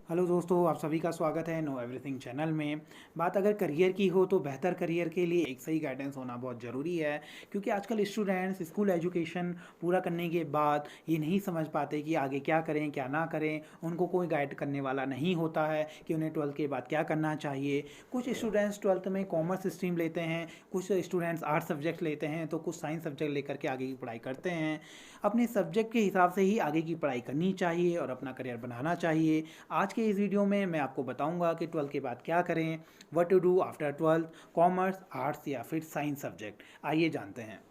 Hello दोस्तों, आप सभी का स्वागत है नो एवरीथिंग चैनल में। बात अगर करियर की हो तो बेहतर करियर के लिए एक सही गाइडेंस होना बहुत ज़रूरी है, क्योंकि आजकल स्टूडेंट्स स्कूल एजुकेशन पूरा करने के बाद ये नहीं समझ पाते कि आगे क्या करें क्या ना करें। उनको कोई गाइड करने वाला नहीं होता है कि उन्हें ट्वेल्थ के बाद क्या करना चाहिए। कुछ स्टूडेंट्स ट्वेल्थ में कॉमर्स स्ट्रीम लेते हैं, कुछ स्टूडेंट्स आर्ट्स सब्जेक्ट लेते हैं, तो कुछ साइंस सब्जेक्ट लेकर के आगे की पढ़ाई करते हैं। अपने सब्जेक्ट के हिसाब से ही आगे की पढ़ाई करनी चाहिए और अपना करियर बनाना चाहिए। आज के इस वीडियो में मैं आपको बताऊंगा कि ट्वेल्थ के बाद क्या करें, what to do after twelfth, commerce, arts या फिर साइंस सब्जेक्ट। आइए जानते हैं।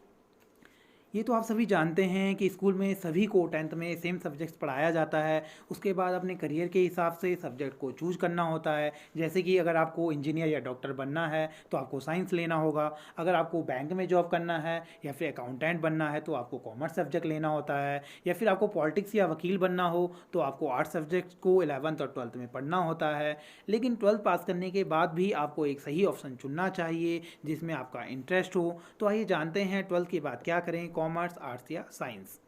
ये तो आप सभी जानते हैं कि स्कूल में सभी को टेंथ में सेम सब्जेक्ट्स पढ़ाया जाता है। उसके बाद अपने करियर के हिसाब से सब्जेक्ट को चूज करना होता है। जैसे कि अगर आपको इंजीनियर या डॉक्टर बनना है तो आपको साइंस लेना होगा। अगर आपको बैंक में जॉब करना है या फिर अकाउंटेंट बनना है तो आपको कॉमर्स सब्जेक्ट लेना होता है। या फिर आपको पॉलिटिक्स या वकील बनना हो तो आपको आर्ट्स सब्जेक्ट को 11th और 12th में पढ़ना होता है। लेकिन 12th पास करने के बाद भी आपको एक सही ऑप्शन चुनना चाहिए जिसमें आपका इंटरेस्ट हो। तो आइए जानते हैं 12th के बाद क्या करें, कॉमर्स, आर्ट्स या साइंस।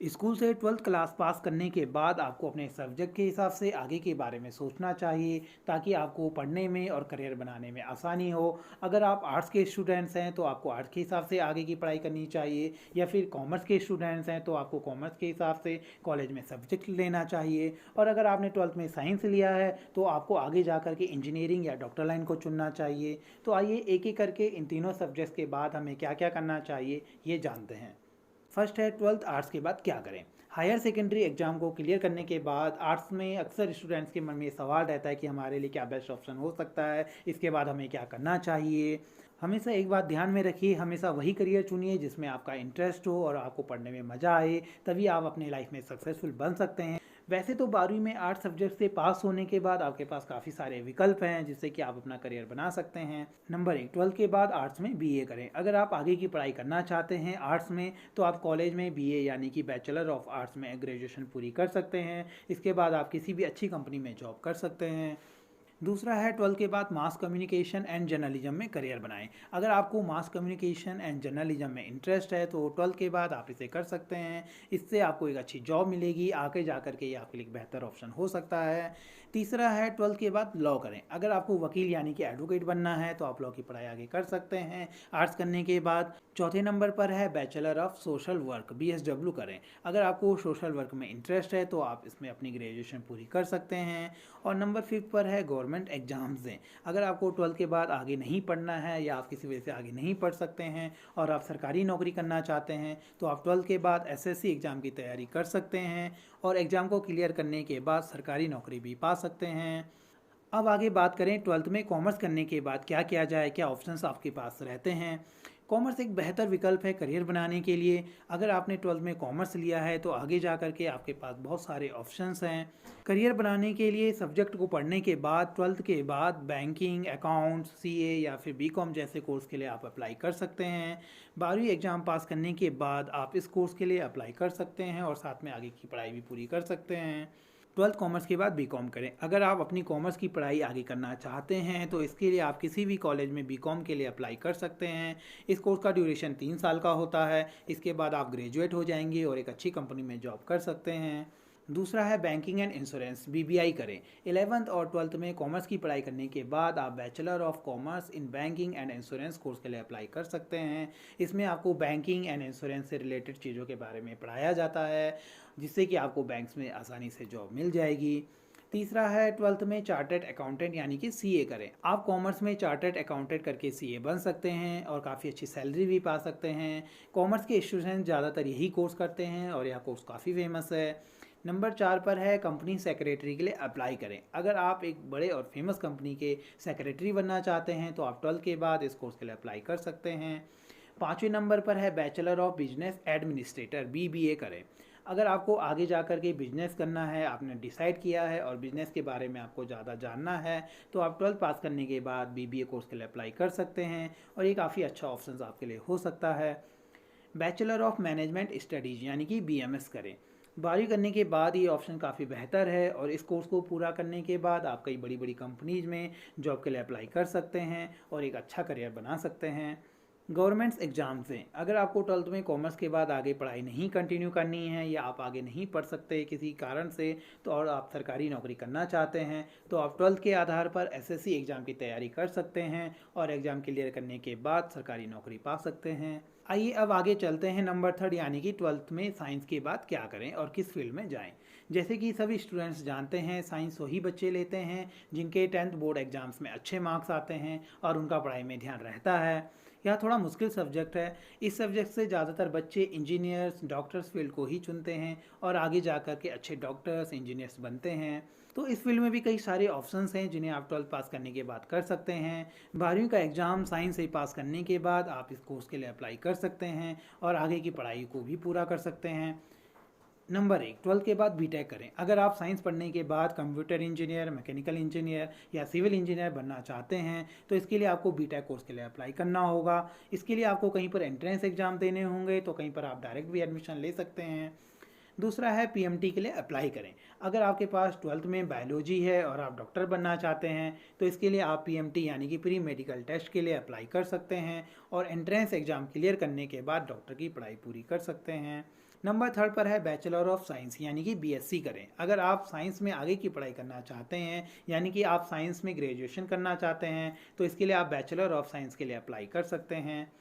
स्कूल से 12th क्लास पास करने के बाद आपको अपने सब्जेक्ट के हिसाब से आगे के बारे में सोचना चाहिए, ताकि आपको पढ़ने में और करियर बनाने में आसानी हो। अगर आप आर्ट्स के स्टूडेंट्स हैं तो आपको आर्ट्स के हिसाब से आगे की पढ़ाई करनी चाहिए, या फिर कॉमर्स के स्टूडेंट्स हैं तो आपको कॉमर्स के हिसाब से कॉलेज में सब्जेक्ट लेना चाहिए। और अगर आपने 12th में साइंस लिया है तो आपको आगे जा करके इंजीनियरिंग या डॉक्टर लाइन को चुनना चाहिए। तो आइए एक एक करके इन तीनों सब्जेक्ट्स के बाद हमें क्या क्या करना चाहिए ये जानते हैं। फर्स्ट है 12th आर्ट्स के बाद क्या करें। हायर सेकेंडरी एग्जाम को क्लियर करने के बाद आर्ट्स में अक्सर स्टूडेंट्स के मन में ये सवाल रहता है कि हमारे लिए क्या बेस्ट ऑप्शन हो सकता है, इसके बाद हमें क्या करना चाहिए। हमेशा एक बात ध्यान में रखिए, हमेशा वही करियर चुनिए जिसमें आपका इंटरेस्ट हो और आपको पढ़ने में मज़ा आए, तभी आप अपनी लाइफ में सक्सेसफुल बन सकते हैं। वैसे तो 12वीं में आर्ट सब्जेक्ट से पास होने के बाद आपके पास काफ़ी सारे विकल्प हैं जिससे कि आप अपना करियर बना सकते हैं। नंबर एक, 12th के बाद आर्ट्स में बीए करें। अगर आप आगे की पढ़ाई करना चाहते हैं आर्ट्स में तो आप कॉलेज में बीए यानी कि बैचलर ऑफ आर्ट्स में ग्रेजुएशन पूरी कर सकते हैं। इसके बाद आप किसी भी अच्छी कंपनी में जॉब कर सकते हैं। दूसरा है 12th के बाद मास कम्युनिकेशन एंड जर्नलिज्म में करियर बनाएं। अगर आपको मास कम्युनिकेशन एंड जर्नलिज्म में इंटरेस्ट है तो 12th के बाद आप इसे कर सकते हैं। इससे आपको एक अच्छी जॉब मिलेगी, आगे जा करके ये आपके लिए एक बेहतर ऑप्शन हो सकता है। तीसरा है 12th के बाद लॉ करें। अगर आपको वकील यानी कि एडवोकेट बनना है तो आप लॉ की पढ़ाई आगे कर सकते हैं आर्ट्स करने के बाद। चौथे नंबर पर है bachelor of social work, BSW करें। अगर आपको सोशल वर्क में इंटरेस्ट है तो आप इसमें अपनी ग्रेजुएशन पूरी कर सकते हैं। और नंबर 5 पर है गवर्नमेंट एग्जाम्स दें। अगर आपको 12th के बाद आगे नहीं पढ़ना है या आप किसी वजह से आगे नहीं पढ़ सकते हैं और आप सरकारी नौकरी करना चाहते हैं तो आप 12th के बाद SSC एग्ज़ाम की तैयारी कर सकते हैं और एग्ज़ाम को क्लियर करने के बाद सरकारी नौकरी भी पा सकते हैं। अब आगे बात करें 12th में कॉमर्स करने के बाद क्या किया जाए, क्या ऑप्शंस आपके पास रहते हैं। कॉमर्स एक बेहतर विकल्प है करियर बनाने के लिए। अगर आपने 12th में कॉमर्स लिया है तो आगे जा कर के आपके पास बहुत सारे ऑप्शंस हैं करियर बनाने के लिए। सब्जेक्ट को पढ़ने के बाद 12th के बाद बैंकिंग, अकाउंट्स, CA या फिर BCom जैसे कोर्स के लिए आप अप्लाई कर सकते हैं। 12वीं एग्ज़ाम पास करने के बाद आप इस कोर्स के लिए अप्लाई कर सकते हैं और साथ में आगे की पढ़ाई भी पूरी कर सकते हैं। 12th कॉमर्स के बाद BCom करें। अगर आप अपनी कॉमर्स की पढ़ाई आगे करना चाहते हैं तो इसके लिए आप किसी भी कॉलेज में BCom के लिए अप्लाई कर सकते हैं। इस कोर्स का ड्यूरेशन 3 साल का होता है। इसके बाद आप ग्रेजुएट हो जाएंगे और एक अच्छी कंपनी में जॉब कर सकते हैं। दूसरा है बैंकिंग एंड इंश्योरेंस, BBI करें। 11th और 12th में कॉमर्स की पढ़ाई करने के बाद आप bachelor of commerce in banking and insurance course के लिए अप्लाई कर सकते हैं। इसमें आपको बैंकिंग एंड इंश्योरेंस से रिलेटेड चीज़ों के बारे में पढ़ाया जाता है जिससे कि आपको बैंक्स में आसानी से जॉब मिल जाएगी। तीसरा है 12th में चार्टर्ड अकाउंटेंट यानी कि CA करें। आप कॉमर्स में चार्टर्ड अकाउंटेंट करके CA बन सकते हैं और काफ़ी अच्छी सैलरी भी पा सकते हैं। कॉमर्स के स्टूडेंट ज़्यादातर यही कोर्स करते हैं और यह कोर्स काफ़ी फेमस है। नंबर 4 पर है कंपनी सेक्रेटरी के लिए अप्लाई करें। अगर आप एक बड़े और फेमस कंपनी के सेक्रेटरी बनना चाहते हैं तो आप 12th के बाद इस कोर्स के लिए अप्लाई कर सकते हैं। 5वें नंबर पर है bachelor of business administrator, BBA करें। अगर आपको आगे जा कर के बिजनेस करना है, आपने डिसाइड किया है और बिजनेस के बारे में आपको ज़्यादा जानना है तो आप 12th पास करने के बाद BBA कोर्स के लिए अप्लाई कर सकते हैं और ये काफ़ी अच्छा ऑप्शन आपके लिए हो सकता है। बैचलर ऑफ मैनेजमेंट स्टडीज़ यानी कि BMS करें। 12वीं करने के बाद ये ऑप्शन काफ़ी बेहतर है और इस कोर्स को पूरा करने के बाद आप कई बड़ी बड़ी कंपनीज में जॉब के लिए अप्लाई कर सकते हैं और एक अच्छा करियर बना सकते हैं। गवर्नमेंट्स एग्ज़ाम से अगर आपको 12th में कॉमर्स के बाद आगे पढ़ाई नहीं कंटिन्यू करनी है या आप आगे नहीं पढ़ सकते किसी कारण से, तो और आप सरकारी नौकरी करना चाहते हैं, तो आप 12th के आधार पर एसएससी एग्ज़ाम की तैयारी कर सकते हैं और एग्ज़ाम क्लियर करने के बाद सरकारी नौकरी पा सकते हैं। आइए अब आगे चलते हैं नंबर 3 यानी कि 12th में साइंस के बाद क्या करें और किस फील्ड में जाएं। जैसे कि सभी स्टूडेंट्स जानते हैं, साइंस वही बच्चे लेते हैं जिनके 10th बोर्ड एग्जाम्स में अच्छे मार्क्स आते हैं और उनका पढ़ाई में ध्यान रहता है। यह थोड़ा मुश्किल सब्जेक्ट है। इस सब्जेक्ट से ज़्यादातर बच्चे इंजीनियर्स डॉक्टर्स फील्ड को ही चुनते हैं और आगे जा कर के अच्छे डॉक्टर्स इंजीनियर्स बनते हैं। तो इस फील्ड में भी कई सारे ऑप्शंस हैं जिन्हें आप 12th पास करने के बाद कर सकते हैं। 12वीं का एग्ज़ाम साइंस से पास करने के बाद आप इस कोर्स के लिए अप्लाई कर सकते हैं और आगे की पढ़ाई को भी पूरा कर सकते हैं। नंबर 1, 12th के बाद बीटेक करें। अगर आप साइंस पढ़ने के बाद कंप्यूटर इंजीनियर, मैकेनिकल इंजीनियर या सिविल इंजीनियर बनना चाहते हैं, तो इसके लिए आपको बीटेक कोर्स के लिए अप्लाई करना होगा। इसके लिए आपको कहीं पर एंट्रेंस एग्जाम देने होंगे, तो कहीं पर आप डायरेक्ट भी एडमिशन ले सकते हैं। दूसरा है पीएमटी के लिए अप्लाई करें। अगर आपके पास 12th में बायोलॉजी है और आप डॉक्टर बनना चाहते हैं, तो इसके लिए आप पीएमटी यानी कि प्री मेडिकल टेस्ट के लिए अप्लाई कर सकते हैं और एंट्रेंस एग्ज़ाम क्लियर करने के बाद डॉक्टर की पढ़ाई पूरी कर सकते हैं। नंबर 3 पर है बैचलर ऑफ साइंस यानी कि बीएससी करें। अगर आप साइंस में आगे की पढ़ाई करना चाहते हैं यानी कि आप साइंस में ग्रेजुएशन करना चाहते हैं, तो इसके लिए आप बैचलर ऑफ साइंस के लिए अप्लाई कर सकते हैं।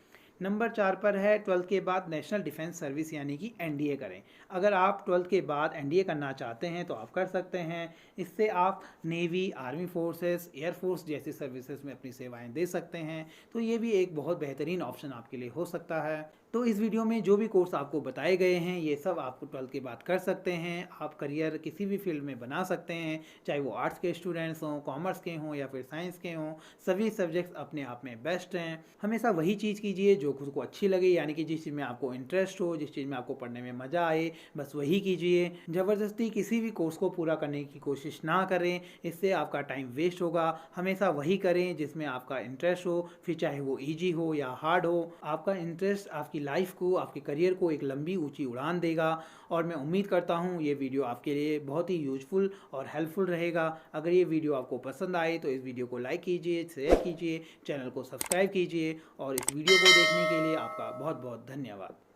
नंबर 4 पर है 12th के बाद नेशनल डिफेंस सर्विस यानी कि एनडीए करें। अगर आप 12th के बाद एनडीए करना चाहते हैं तो आप कर सकते हैं। इससे आप नेवी, आर्मी फोर्सेस, एयरफोर्स जैसी सर्विसेज में अपनी सेवाएं दे सकते हैं। तो ये भी एक बहुत बेहतरीन ऑप्शन आपके लिए हो सकता है। तो इस वीडियो में जो भी कोर्स आपको बताए गए हैं ये सब आपको 12th के बाद कर सकते हैं। आप करियर किसी भी फील्ड में बना सकते हैं, चाहे वो आर्ट्स के स्टूडेंट्स हों, कॉमर्स के हों या फिर साइंस के हों। सभी सब्जेक्ट्स अपने आप में बेस्ट हैं। हमेशा वही चीज़ कीजिए जो खुद को अच्छी लगे, यानी कि जिस चीज़ में आपको इंटरेस्ट हो, जिस चीज़ में आपको पढ़ने में मज़ा आए, बस वही कीजिए। ज़बरदस्ती किसी भी कोर्स को पूरा करने की कोशिश ना करें, इससे आपका टाइम वेस्ट होगा। हमेशा वही करें जिसमें आपका इंटरेस्ट हो, फिर चाहे वो ईजी हो या हार्ड हो। आपका इंटरेस्ट आपकी लाइफ को, आपके करियर को एक लंबी ऊंची उड़ान देगा। और मैं उम्मीद करता हूँ ये वीडियो आपके लिए बहुत ही यूजफुल और हेल्पफुल रहेगा। अगर ये वीडियो आपको पसंद आए तो इस वीडियो को लाइक कीजिए, शेयर कीजिए, चैनल को सब्सक्राइब कीजिए और इस वीडियो को देखने के लिए आपका बहुत बहुत धन्यवाद।